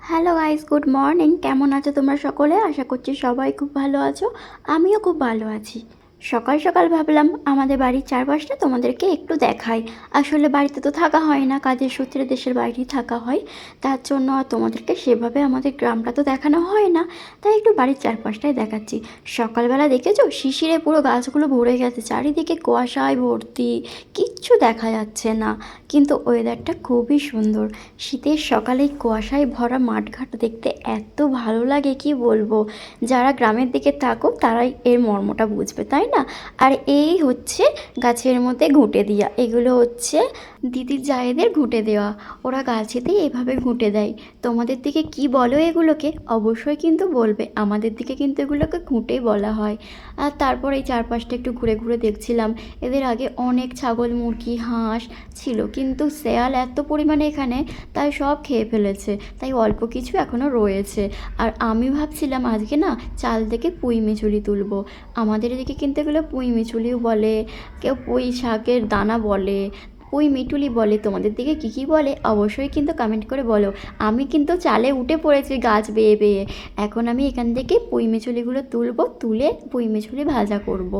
Hello guys, good morning. কেমন আছো তোমরা সকলে? আশা করছি সবাই খুব ভালো আছো। আমিও খুব ভালো আছি। সকাল সকাল ভাবলাম আমাদের বাড়ির চারপাশটা তোমাদেরকে একটু দেখাই। আসলে বাড়িতে তো থাকা হয় না, কাজের সূত্রে দেশের বাইরেই থাকা হয়। তার জন্য আর তোমাদেরকে সেভাবে আমাদের গ্রামটা তো দেখানো হয় না, তাই একটু বাড়ির চারপাশটাই দেখাচ্ছি। সকালবেলা দেখেছো শিশিরে পুরো গাছগুলো ভরে গেছে, চারিদিকে কুয়াশায় ভর্তি, কিচ্ছু দেখা যাচ্ছে না। কিন্তু ওয়েদারটা খুবই সুন্দর। শীতের সকালে কুয়াশায় ভরা মাঠঘাট দেখতে এত ভালো লাগে কি বলবো। যারা গ্রামের দিকে থাকো তারাই এর মর্মটা বুঝবে, তাই না? আর এই হচ্ছে গাছের মধ্যে ঘুঁটে দেওয়া, এগুলো হচ্ছে দিদির জায়েদের ঘুঁটে দেওয়া। ওরা গাছেতেই এভাবে ঘুঁটে দেয়। তোমাদের দিকে কি বলো এগুলোকে অবশ্যই কিন্তু বলবে। আমাদের দিকে কিন্তু এগুলোকে ঘুঁটেই বলা হয়। আর তারপর এই চারপাশটা একটু ঘুরে ঘুরে দেখছিলাম। এদের আগে অনেক ছাগল, মুরগি, হাঁস ছিল, কিন্তু শেয়াল এত পরিমাণে এখানে, তাই সব খেয়ে ফেলেছে। তাই অল্প কিছু এখনও রয়েছে। আর আমি ভাবছিলাম আজকে না চাল থেকে পুঁই মিচুলি তুলবো। আমাদের এদিকে কিন্তু এগুলো পুঁই মিচুলিও বলে, কেউ পুঁই শাকের দানা বলে, পুঁই মিটুলি বলে। তোমাদের দিকে কী কী বলে অবশ্যই কিন্তু কমেন্ট করে বলো। আমি কিন্তু চালে উঠে পড়েছি গাছ বেয়ে বেয়ে। এখন আমি এখান থেকে পুঁই মিচুলিগুলো তুলবো, তুলে পুঁই মিচুলি ভাজা করব।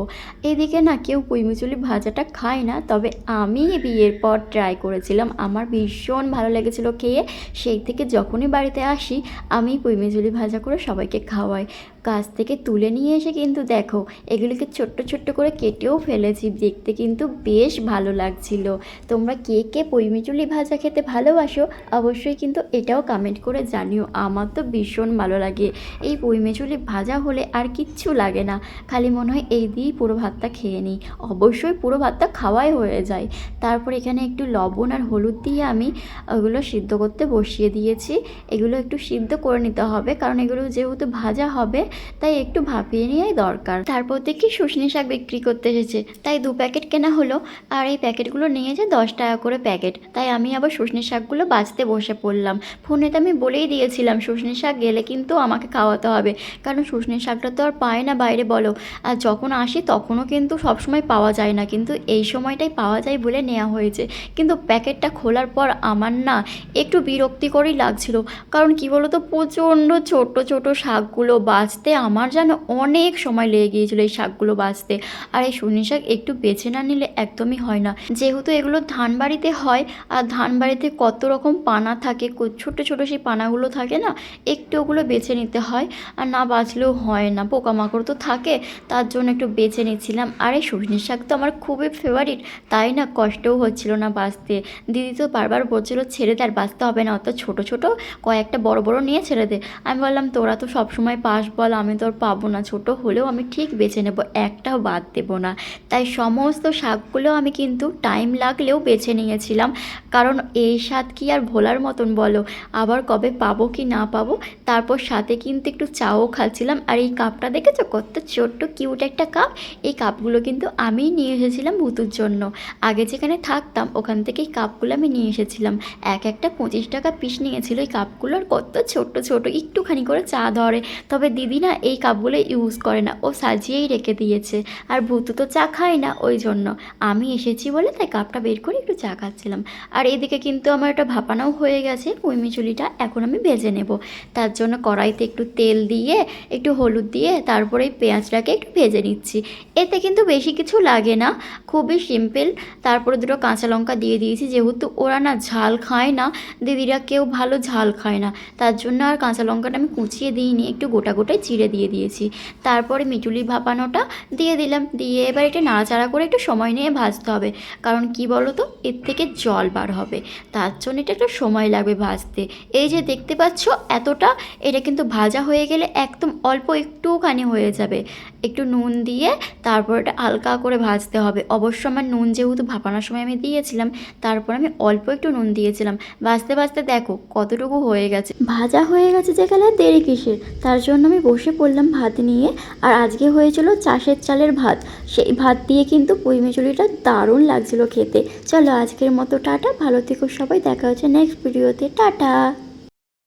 এদিকে না কেউ পুঁই মিচুলি ভাজাটা খায় না, তবে আমি বিয়ের পর ট্রাই করেছিলাম, আমার ভীষণ ভালো লেগেছিলো খেয়ে। সেই থেকে যখনই বাড়িতে আসি আমি পুঁই মিচুলি ভাজা করে সবাইকে খাওয়াই। গাছ থেকে তুলে নিয়ে এসে কিন্তু দেখো এগুলিকে ছোট্ট ছোট্ট করে কেটেও ফেলেছি, দেখতে কিন্তু বেশ ভালো লাগছিল। তোমরা কে কে পুঁই মিচুলি ভাজা খেতে ভালোবাসো অবশ্যই কিন্তু এটাও কমেন্ট করে জানিও। আমার তো ভীষণ ভালো লাগে। এই পুঁই মিচুলি ভাজা হলে আর কিচ্ছু লাগে না, খালি মনে হয় এই দিয়েই পুরো ভাতটা খেয়ে নিই। অবশ্যই পুরো ভাতটা খাওয়াই হয়ে যায়। তারপর এখানে একটু লবণ আর হলুদ দিয়ে আমি ওগুলো সিদ্ধ করতে বসিয়ে দিয়েছি। এগুলো একটু সিদ্ধ করে নিতে হবে, কারণ এগুলো যেহেতু ভাজা হবে তাই একটু ভাপিয়ে নেওয়াই দরকার। তারপর দেখি শুশনি শাক বিক্রি করতে এসেছে, তাই 2 প্যাকেট কেনা হলো। আর এই প্যাকেটগুলো নিয়েছে 10 টাকা করে প্যাকেট। তাই আমি আবার শুশনি শাকগুলো বাছতে বসে পড়লাম। ফোনেতে আমি বলেই দিয়েছিলাম শুশনি শাক গেলে কিন্তু আমাকে খাওয়াতে হবে, কারণ শুশনি শাকটা তো আর পায় না বাইরে বলো। আর যখন আসি তখনও কিন্তু সবসময় পাওয়া যায় না, কিন্তু এই সময়টাই পাওয়া যায় বলে নেওয়া হয়েছে। কিন্তু প্যাকেটটা খোলার পর আমার না একটু বিরক্তিকরই লাগছিল, কারণ কি বলো তো প্রচণ্ড ছোট ছোট শাকগুলো বাছতে আমার যেন অনেক সময় লেগে গিয়েছিলো এই শাকগুলো বাছতে। আর এই শুশনি শাক একটু বেছে না নিলে একদমই হয় না, যেহেতু এগুলো ধান বাড়িতে হয়। আর ধান বাড়িতে কত রকম পানা থাকে, ছোট ছোট সেই পানাগুলো থাকে না, একটু ওগুলো বেছে নিতে হয়। আর না বাছলেও হয় না, পোকামাকড় তো থাকে, তার জন্য একটু বেছে নিচ্ছিলাম। আর এই শুশনি শাক তো আমার খুবই ফেভারিট, তাই না কষ্টও হচ্ছিল না বাছতে। দিদি তো বারবার বলছিল ছেড়ে দে, আর বাছতে হবে না, অত ছোটো ছোটো কয়েকটা বড় বড় নিয়ে ছেড়ে দে। আমি বললাম তোরা তো সবসময় পাস বল, আমি তো আর পাবো না, ছোটো হলেও আমি ঠিক বেছে নেব, একটাও বাদ দেবো না। তাই সমস্ত শাকগুলো আমি কিন্তু টাইম লাগলেও বেছে নিয়েছিলাম, কারণ এই স্বাদ কি আর ভোলার মতন বলো, আবার কবে পাবো কি না পাবো। তারপর সাথে কিন্তু একটু চাও খাচ্ছিলাম। আর এই কাপটা দেখেছো কত ছোট্ট কিউট একটা কাপ। এই কাপগুলো কিন্তু আমিই নিয়ে এসেছিলাম ভুতুর জন্য। আগে যেখানে থাকতাম ওখান থেকে এই কাপগুলো আমি নিয়ে এসেছিলাম। এক একটা 25 টাকা পিস নিয়েছিল এই কাপগুলো। আর কত ছোট্ট ছোট একটুখানি করে চা ধরে। তবে দিদি না এই কাপগুলো ইউজ করে না, ও সাজিয়েই রেখে দিয়েছে। আর ভুতু তো চা খায় না, ওই জন্য আমি এসেছি বলে তাই কাপটা বের করে একটু চা খাচ্ছিলাম। আর এদিকে কিন্তু আমার এটা ভাপানাও হয়ে গেছে পুঁই মিচুলিটা, এখন আমি ভেজে নেব। তার জন্য কড়াইতে একটু তেল দিয়ে একটু হলুদ দিয়ে তারপরে এই পেঁয়াজটাকে একটু ভেজে নিচ্ছি। এতে কিন্তু বেশি কিছু লাগে না, খুবই সিম্পল। তারপরে দুটো কাঁচা লঙ্কা দিয়ে দিয়েছি, যেহেতু ওরা না ঝাল খায় না, দিদিরা কেউ ভালো ঝাল খায় না, তার জন্য আর কাঁচা লঙ্কাটা আমি কুচিয়ে দিইনি, একটু গোটা গোটায় চিড়ে দিয়ে দিয়েছি। তারপরে মিচুলি ভাপানোটা দিয়ে দিলাম, দিয়ে এবার এটা নাড়াচাড়া করে একটু সময় নিয়ে ভাজতে হবে, কারণ কি বলো তো এর থেকে জল বার হবে, তার জন্য এটা একটু সময় লাগবে ভাজতে। এই যে দেখতে পাচ্ছ এতটা, এটা কিন্তু ভাজা হয়ে গেলে একদম অল্প একটুখানি হয়ে যাবে। একটু নুন দিয়ে তারপর এটা হালকা করে ভাজতে হবে। অবশ্য আমার নুন যেহেতু ভাপানোর সময় আমি দিয়েছিলাম, তারপর আমি অল্প একটু নুন দিয়েছিলাম। ভাজতে ভাজতে দেখো কতটুকু হয়ে গেছে, ভাজা হয়ে গেছে যেখানে আর দেরি কিসের। তার জন্য আমি বসে পড়লাম ভাত নিয়ে। আর আজকে হয়েছিল চাষের চালের ভাত, সেই ভাত দিয়ে কিন্তু পুঁই মিচুলিটা দারুণ লাগছিল খেতে। চলো আজকের মতো টাটা, ভালো থেকো সবাই, দেখা হচ্ছে নেক্সট ভিডিওতে, টাটা।